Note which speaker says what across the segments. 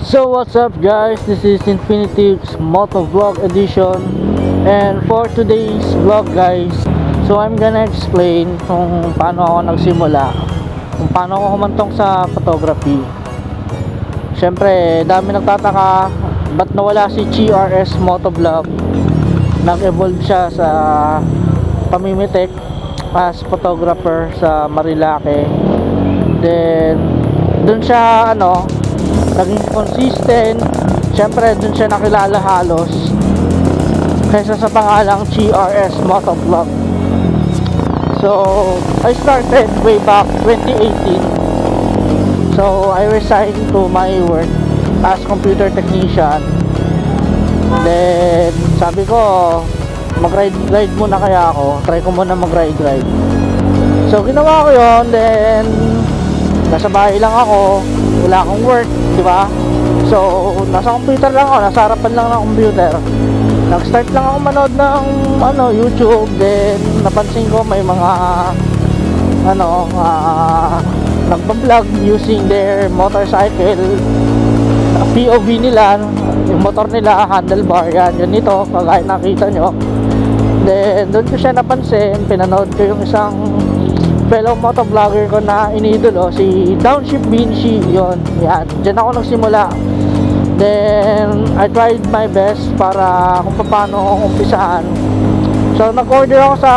Speaker 1: So what's up guys, this is Infinitive's Moto Vlog edition, and for today's vlog guys, so I'm gonna explain kung paano ako nagsimula, kung paano ako humantong sa photography. Syempre dami nagtataka ba't nawala si GRS Motovlog. Nag-evolve siya sa pamimitek as photographer sa Marilake. Then dun siya naging consistent. Syempre dun siya nakilala halos kaysa sa pangalang GRS Motovlog. So I started way back 2018. So I resigned to my work as computer technician. Then sabi ko mag-ride muna kaya ako, try ko muna mag-ride. So ginawa ko yun. Then nasa bahay lang ako, wala akong work, di ba? So nasa computer lang ako, nasa harapan lang ng computer. Nag-start lang ako manood ng YouTube. Then napansin ko may mga nagpa-vlog using their motorcycle, POV nila, yung motor nila, handlebar, yan ito, kagaya nakita nyo. Then doon ko siya napansin, pinanood ko yung isang fellow motovlogger ko na iniidolo, si Downshift Vinci, yun, yan, dyan ako nagsimula. Then I tried my best para kung paano umpisahan. So nag-order ako sa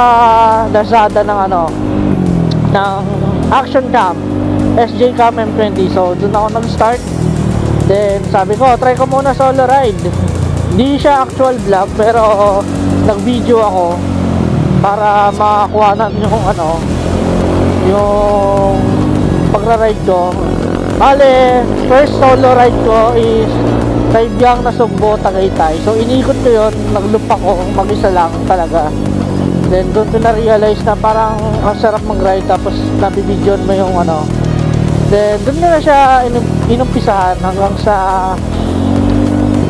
Speaker 1: Lazada ng action cam, SJ Cam M20. So doon ako nag-start. Then sabi ko, try ko muna solo ride. Hindi siya actual vlog, pero nag-video ako para makakuhanan yung pagra-ride ko. Bale, first solo ride ko is Taybyang na Sugbo, Tagaytay. So inikot ko yun, nag-loop ako, mag-isa lang talaga. Then doon ko na-realize na parang ang sarap mag-ride, tapos nabibidyon mo yung Then doon na siya inumpisahan hanggang sa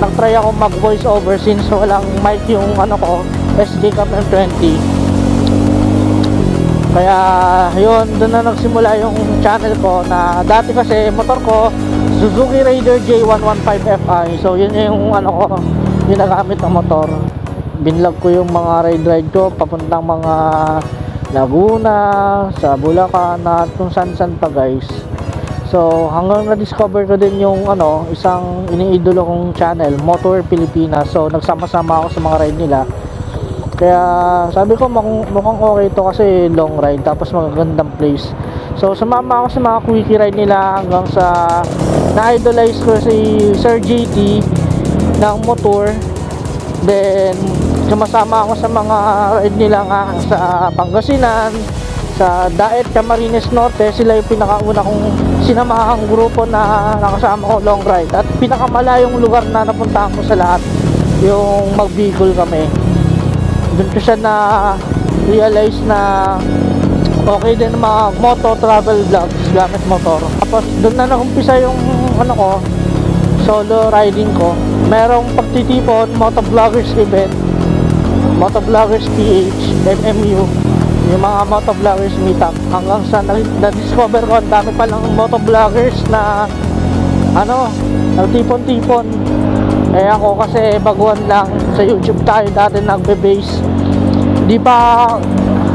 Speaker 1: nag-try ako mag-voice over since walang mic yung SJ Cam M20. Kaya yun, doon na nagsimula yung channel ko. Na dati kasi motor ko Suzuki Raider J115Fi. So yun yung yung nagamit ng motor. Binlog ko yung mga ride ko papuntang mga Laguna, sa Bulacan, at kung san-san pa guys. So hanggang na-discover ko din yung isang iniidolo kong channel, Motor Pilipinas. So nagsama-sama ako sa mga ride nila. Kaya sabi ko mukhang okay to kasi long ride, tapos magagandang place. So sumama ako sa mga quickie ride nila hanggang sa na-idolize ko si Sir JT ng motor. Then sumasama ako sa mga ride nila nga sa Pangasinan, sa Daet, Camarines Norte. Sila yung pinakauna kong sinamahang grupo na nakasama ko long ride. At pinakamalayong lugar na napuntahan ko sa lahat, yung mag-Bicol kami. Doon ko siya na realize na okay din mga moto travel vlogs gamit motor. Tapos doon na nakumpisa yung solo riding ko. Merong pagtitipon, motovloggers event, motovloggers PH, MMU, yung mga motovloggers meetup. Hanggang sa na-discover ko ang dami palang motovloggers na nagtipon-tipon. Eh ako kasi baguhan lang, sa YouTube tayo dati nagbe-base. Di pa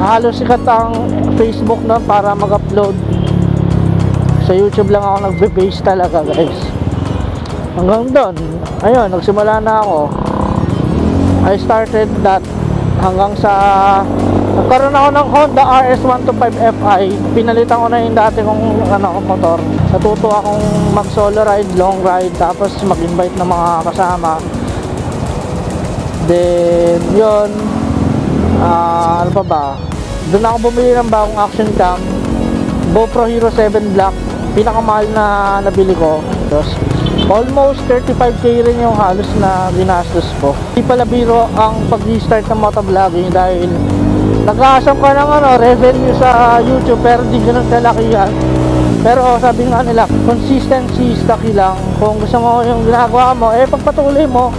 Speaker 1: halos sikat ang Facebook na para mag-upload. Sa YouTube lang ako nagbe-base talaga guys. Hanggang doon, ayun, nagsimula na ako. I started that hanggang sa nagkaroon ako ng Honda RS125Fi. Pinalitan ko na yung dati kong motor. Natuto akong mag-solo ride, long ride, tapos mag-invite ng mga kasama. Then yun, ano pa ba, doon ako bumili ng bagong action cam, GoPro Hero 7 Black. Pinakamahal na nabili ko. Tapos almost 35k rin yung halos na ginastos ko. Hindi pala biro ang pag-restart ng motovlogging dahil nag-aasam ka ng revenue sa YouTube pero di ganun kalakihan. Pero sabi nga nila, consistency is the key lang. Kung gusto mo yung ginagawa mo, pagpatuloy mo.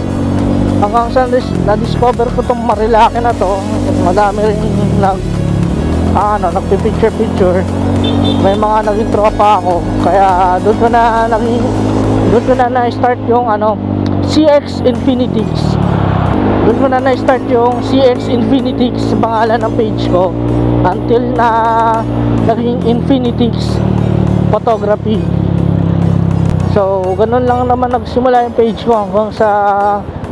Speaker 1: Hanggang sa na-discover ko itong Marilake na to, madami rin nagpipicture. May mga naging tropa ako. Kaya doon ko na Doon ko na na-start yung CX Infinitix. Doon ko na na-start yung CX Infinitix sa pangalan ng page ko until na naging Infinitix Photography. So ganun lang naman nagsimula yung page ko hanggang sa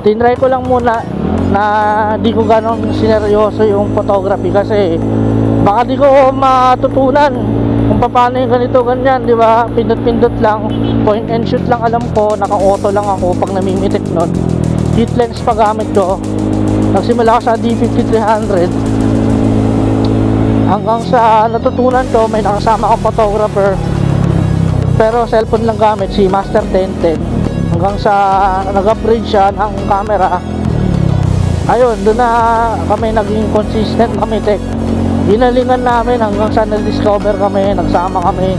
Speaker 1: tinry ko lang muna na di ko ganon sineryoso yung photography kasi baka di ko matutunan kung paano yung ganito ganyan, di ba? Pindot-pindot lang, point and shoot lang alam ko, naka-auto lang ako pag namimitik nun. Kit lens pa gamit ko. Nagsimula ko sa D5300 hanggang sa natutunan ko, may nakasama akong photographer pero cellphone lang gamit, si Master 1010, hanggang sa nag-upgrade siya ng camera. Ayun, doon na kami naging consistent kami tech. Ginalingan namin hanggang sa na-discover kami, nagsama kami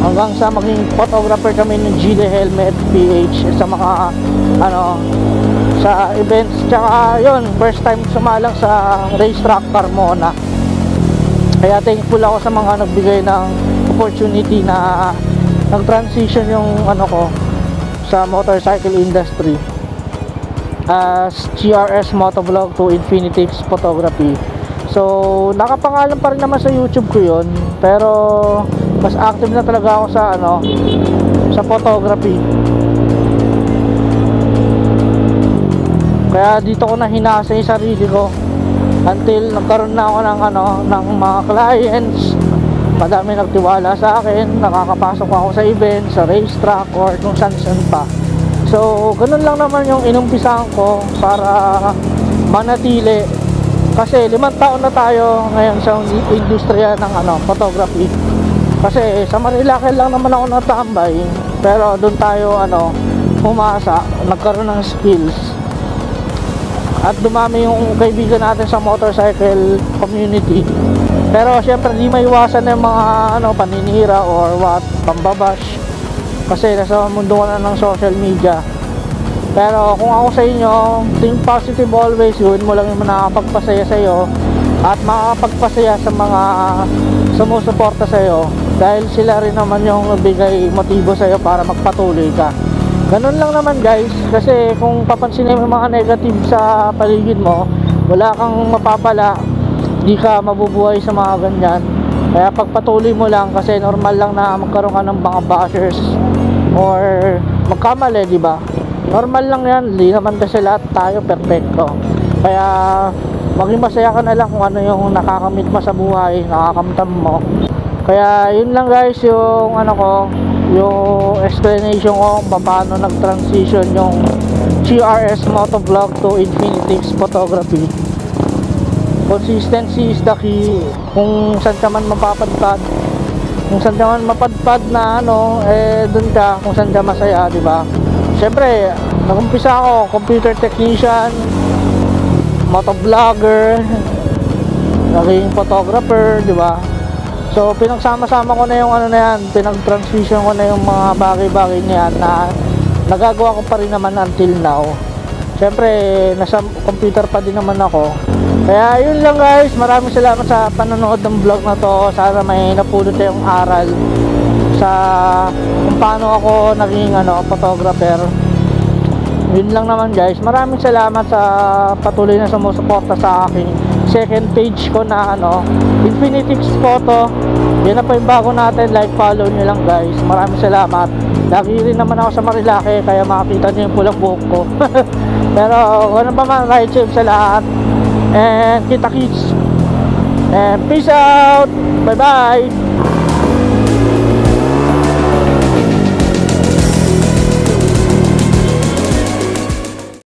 Speaker 1: hanggang sa maging photographer kami ng Gile Helmet PH sa mga sa events. Tsaka yun, first time sumalang sa racetrack Carmona. Kaya thankful ako sa mga nagbigay ng opportunity na nag-transition yung ko sa motorcycle industry as GRS Motovlog to Infinitix Photography. So nakapangalan pa rin naman sa YouTube ko yun, pero mas active na talaga ako sa sa photography. Kaya dito ko na hinasa yung sarili ko until nagkaroon na ako ng mga clients. Madami nagtiwala sa akin, nakakapasok ako sa events, sa racetrack or kung saan pa. So ganun lang naman yung inumpisahan ko para manatili. Kasi 5 taon na tayo ngayon sa industriya ng photography. Kasi sa Marilake lang naman ako natambay, pero doon tayo pumasa, nagkaroon ng skills. At dumami yung kaibigan natin sa motorcycle community. Pero syempre di maiwasan yung mga paninira or what, pambabash. Kasi nasa mundo ka na ng social media. Pero kung ako sa inyo, think positive always. Gawin mo lang yung nakakapagpasaya sa iyo at makakapagpasaya sa mga sumusuporta sa iyo, dahil sila rin naman yung bigay motibo sa iyo para magpatuloy ka. Ganun lang naman guys, kasi kung papansinin mo yung mga negative sa paligid mo, wala kang mapapala, di ka mabubuhay sa mga ganyan. Kaya pagpatuloy mo lang, kasi normal lang na magkaroon ka ng mga bashers or magkamali, di ba? Normal lang yan, hindi naman kasi lahat tayo perfecto. Kaya maging masaya ka na lang kung ano yung nakakamit mo sa buhay, nakakamtam mo. Kaya yun lang guys yung yung explanation ko kung paano nag-transition yung GRS Motovlog to Infinitix Photography. Consistency is the key. Kung saan ka man mapapadpad, kung saan ka man mapadpad na dun ka, kung saan ka masaya, di ba? Siyempre, nag-umpisa ako, computer technician, motovlogger, naging photographer, di ba? So, pinagsama-sama ko na yung pinag-transition ko na yung mga bagay-bagay niyan na nagagawa ko pa rin naman until now. Siyempre, nasa computer pa din naman ako. Kaya yun lang guys, maraming salamat sa panonood ng vlog na to. Sana may napulot tayong aral sa kung paano ako naging photographer. Yun lang naman guys, maraming salamat sa patuloy na sumusuporta sa aking second page ko na Infinitix Photo. Yan na po yung bago natin, like, follow nyo lang guys. Maraming salamat. Lagi rin naman ako sa Marilake, kaya makakita nyo yung pulang buhok ko. Pero ano pa man, ride safe sa lahat. And kita kits. And peace out. Bye bye.